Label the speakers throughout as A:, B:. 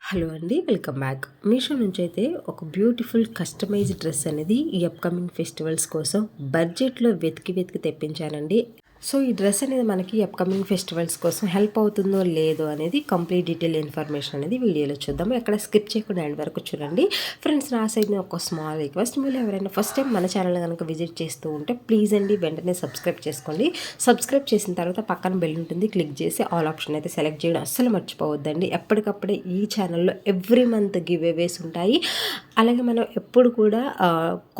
A: Hello అండి, welcome back. Meesho నుంచి అయితే ఒక బ్యూటిఫుల్ కస్టమైజ్డ్ డ్రెస్ అనేది ఈ అప్కమింగ్ ఫెస్టివల్స్ కోసం బడ్జెట్లో వెతికి తెప్పించానండి. సో ఈ డ్రెస్ అనేది మనకి అప్కమింగ్ ఫెస్టివల్స్ కోసం హెల్ప్ అవుతుందో లేదో అనేది కంప్లీట్ డీటెయిల్ ఇన్ఫర్మేషన్ అనేది వీడియోలో చూద్దాం. ఎక్కడ స్కిప్ చేయకుండా ఎండ్ వరకు చూడండి. ఫ్రెండ్స్, నా సైడ్ ఒక స్మాల్ రిక్వెస్ట్, మీరు ఎవరైనా ఫస్ట్ టైం మన ఛానల్ కనుక విజిట్ చేస్తూ ఉంటే ప్లీజ్ అండి వెంటనే సబ్స్క్రైబ్ చేసుకోండి. సబ్స్క్రైబ్ చేసిన తర్వాత పక్కన బెల్ ఉంటుంది, క్లిక్ చేసి ఆల్ ఆప్షన్ అయితే సెలెక్ట్ చేయడం అస్సలు మర్చిపోవద్దండి. ఎప్పటికప్పుడే ఈ ఛానల్లో ఎవ్రీ మంత్ గివ్ అవేస్ ఉంటాయి. అలాగే మనం ఎప్పుడు కూడా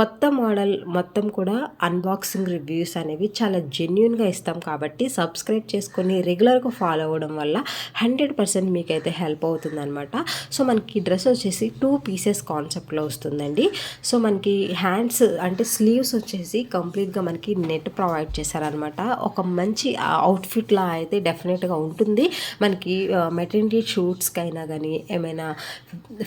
A: కొత్త మోడల్ మొత్తం కూడా అన్బాక్సింగ్ రివ్యూస్ అనేవి చాలా జెన్యున్గా ఇస్తాం కాబట్టి సబ్స్క్రైబ్ చేసుకొని రెగ్యులర్గా ఫాలో అవ్వడం వల్ల 100% మీకైతే హెల్ప్ అవుతుంది అనమాట. సో మనకి డ్రెస్ వచ్చేసి 2 పీసెస్ కాన్సెప్ట్లో వస్తుందండి. సో మనకి హ్యాండ్స్ అంటే స్లీవ్స్ వచ్చేసి కంప్లీట్గా మనకి నెట్ ప్రొవైడ్ చేశారనమాట. ఒక మంచి అవుట్ఫిట్లా అయితే డెఫినెట్గా ఉంటుంది. మనకి మెటర్నిటీ షూట్స్కి అయినా కానీ, ఏమైనా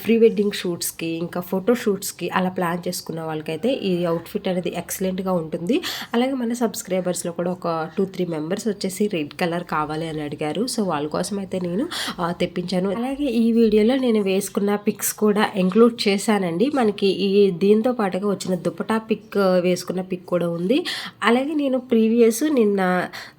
A: ప్రీ వెడ్డింగ్ షూట్స్కి, ఇంకా ఫోటో షూట్స్కి అలా ప్లాన్ చేసుకున్న వాళ్ళకైతే ఈ అవుట్ఫిట్ అనేది ఎక్సలెంట్గా ఉంటుంది. అలాగే మన సబ్స్క్రైబర్స్లో కూడా ఒక 2-3 మెంబర్స్ వచ్చేసి రెడ్ కలర్ కావాలి అని అడిగారు. సో వాళ్ళ కోసం అయితే నేను తెప్పించాను. అలాగే ఈ వీడియోలో నేను వేసుకున్న పిక్స్ కూడా ఇంక్లూడ్ చేశానండి. మనకి ఈ దీంతో పాటుగా వచ్చిన దుప్పటా పిక్, వేసుకున్న పిక్ కూడా ఉంది. అలాగే నేను నిన్న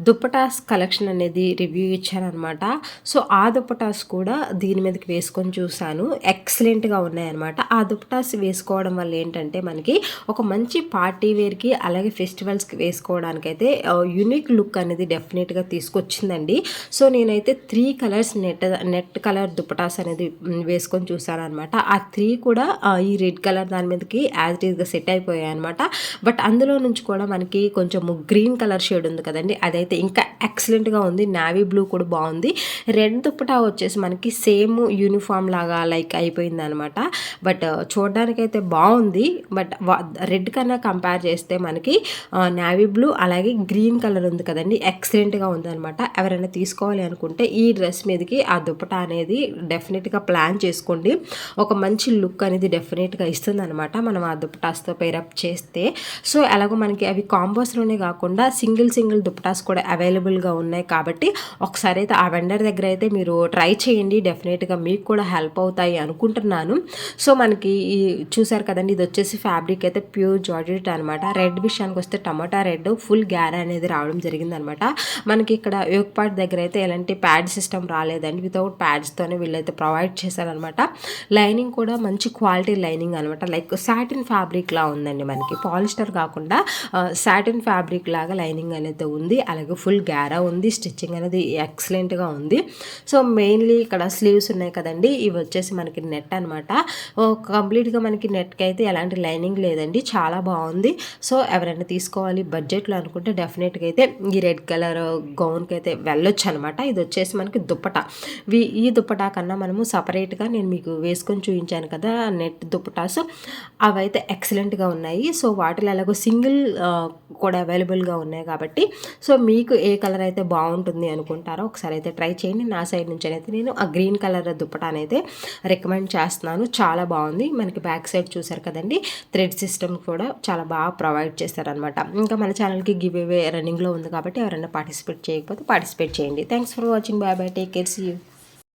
A: దుప్పటాస్ కలెక్షన్ అనేది రివ్యూ ఇచ్చాను అనమాట. సో ఆ దుప్పటాస్ కూడా దీని మీదకి వేసుకొని చూశాను. ఎక్సలెంట్గా ఉన్నాయన్నమాట. ఆ దుప్పటాస్ వేసుకోవడం వల్ల ఏంటంటే మనకి ఒక మంచి పార్టీ వేర్కి అలాగే ఫెస్టివల్స్కి వేసుకోవడానికైతే యూనిక్ లుక్ అనేది డెఫినెట్గా తీసుకొచ్చిందండి. సో నేనైతే 3 కలర్స్ నెట్ కలర్ దుప్పటాస్ అనేది వేసుకొని చూసాను అనమాట. ఆ 3 కూడా ఈ రెడ్ కలర్ దాని మీదకి యాజ్ ఇట్ ఈస్గా సెట్ అయిపోయాయి అనమాట. బట్ అందులో నుంచి కూడా మనకి కొంచెం గ్రీన్ కలర్ షేడ్ ఉంది కదండి, అదైతే ఇంకా ఎక్సలెంట్గా ఉంది. నావీ బ్లూ కూడా బాగుంది. రెడ్ దుప్పటా వచ్చేసి మనకి సేమ్ యూనిఫామ్ లాగా లైక్ అయిపోయింది అనమాట. బట్ చూడడానికైతే బాగుంది. బట్ రెడ్ కన్నా కంపేర్ చేస్తే మనకి నావీ బ్లూ అలాగే గ్రీన్ కలర్ ఉంది కదండి, ఎక్సలెంట్గా ఉందనమాట. ఎవరైనా తీసుకోవాలి అనుకుంటే ఈ డ్రెస్ మీదకి ఆ దుప్పటా అనేది డెఫినెట్గా ప్లాన్ చేసుకోండి. ఒక మంచి లుక్ అనేది డెఫినెట్గా ఇస్తుంది అనమాట మనం ఆ దుప్పటాస్తో పేరప్ చేస్తే. సో అలాగో మనకి అవి కాంబోస్లోనే కాకుండా సింగిల్ దుప్పటాస్ కూడా అవైలబుల్గా ఉన్నాయి కాబట్టి ఒకసారి అయితే ఆ వెండర్ దగ్గర అయితే మీరు ట్రై చేయండి. డెఫినెట్గా మీకు కూడా హెల్ప్ అవుతాయి అనుకుంటున్నాను. సో మనకి ఈ చూసారు కదండి, ఇది వచ్చేసి ఫ్యాబ్రిక్ అయితే ప్యూర్ జార్జెట్ అనమాట. రెడ్ విషయానికి వస్తే టమాటా రెడ్ ఫుల్ గ్యారా అనేది రావడం జరిగిందనమాట. మనకి ఇక్కడ యోక్ పార్ట్ దగ్గర అయితే ఎలాంటి ప్యాడ్ సిస్టమ్ రాలేదండి. వితౌట్ ప్యాడ్స్తోనే వీళ్ళైతే ప్రొవైడ్ చేశారనమాట. లైనింగ్ కూడా మంచి క్వాలిటీ లైనింగ్ అనమాట. లైక్ సాటిన్ ఫ్యాబ్రిక్ లా ఉందండి. మనకి పాలిస్టర్ కాకుండా సాటిన్ ఫ్యాబ్రిక్ లాగా లైనింగ్ అనేది ఉంది. అలాగే ఫుల్ గ్యారా ఉంది. స్టిచ్చింగ్ అనేది ఎక్సలెంట్గా ఉంది. సో మెయిన్లీ ఇక్కడ స్లీవ్స్ ఉన్నాయి కదండి, ఇవి వచ్చేసి మనకి నెట్ అనమాట. కంప్లీట్గా మనకి నెట్కి అయితే ఎలాంటి లైనింగ్ లేదండి. చాలా బాగుంది. సో ఎవరైనా తీసుకోవాలి బడ్జెట్లో అనుకుంటే డెఫినెట్గా అయితే ఈ రెడ్ కలర్ గౌన్కి అయితే వెళ్ళొచ్చు అనమాట. ఇది వచ్చేసి మనకి దుప్పటా. ఈ దుప్పటా కన్నా మనము సపరేట్గా నేను మీకు వేసుకొని చూపించాను కదా నెట్ దుప్పటాస్, అవైతే ఎక్సలెంట్గా ఉన్నాయి. సో వాటిలో ఎలాగో సింగిల్ కూడా అవైలబుల్గా ఉన్నాయి కాబట్టి సో మీకు ఏ కలర్ అయితే బాగుంటుంది అనుకుంటారో ఒకసారి అయితే ట్రై చేయండి. నా సైడ్ నుంచి అయితే నేను ఆ గ్రీన్ కలర్ దుప్పటాని అయితే రికమెండ్ చేస్తున్నాను. చాలా బాగుంది. మనకి బ్యాక్ సైడ్ చూసారు కదండి, థ్రెడ్ సిస్టమ్ కూడా చాలా బాగా ప్రొవైడ్ చేస్తారనమాట. ఇంకా మన ఛానల్కి గివ్ అవే రన్నింగ్లో ఉంది కాబట్టి ఎవరైనా పార్టిసిపేట్ చేయకపోతే పార్టిసిపేట్ చేయండి. Thanks for watching. Bye bye, take care, see you.